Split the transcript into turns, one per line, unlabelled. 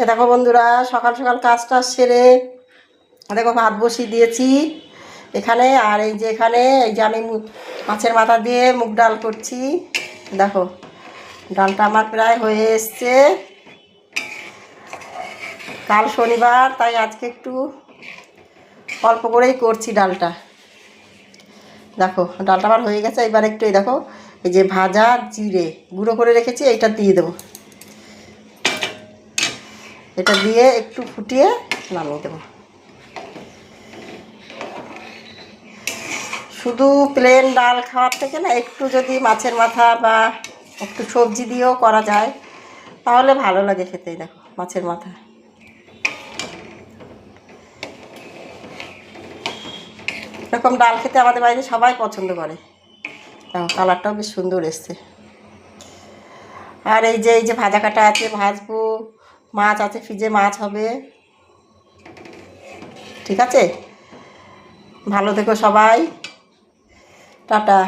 দেখো বন্ধুরা, সকাল সকাল কাজটা সেরে দেখো ভাত বসিয়ে দিয়েছি এখানে। আর এই যে এখানে এই যে আমি মাছের মাথা দিয়ে মুগ ডাল করছি। দেখো ডালটা আমার প্রায় হয়ে এসছে। কাল শনিবার, তাই আজকে একটু অল্প করেই করছি ডালটা। দেখো ডালটা আমার হয়ে গেছে। এবার একটু এই দেখো এই যে ভাজা জিরে গুঁড়ো করে রেখেছি, এইটা দিয়ে দেবো। এটা দিয়ে একটু ফুটিয়ে নামিয়ে দেবো। শুধু প্লেন ডাল খাওয়ার থেকে না, একটু যদি মাছের মাথা বা একটু সবজি দিয়েও করা যায় তাহলে ভালো লাগে খেতে। দেখো মাছের মাথা এরকম ডাল খেতে আমাদের বাড়িতে সবাই পছন্দ করে। দেখো কালারটাও বেশ সুন্দর এসছে। আর এই যে ভাজা কাটা আছে, ভাজবো। মাছ আছে ফ্রিজে, মাছ হবে। ঠিক আছে, ভালো থেকো সবাই, টাটা।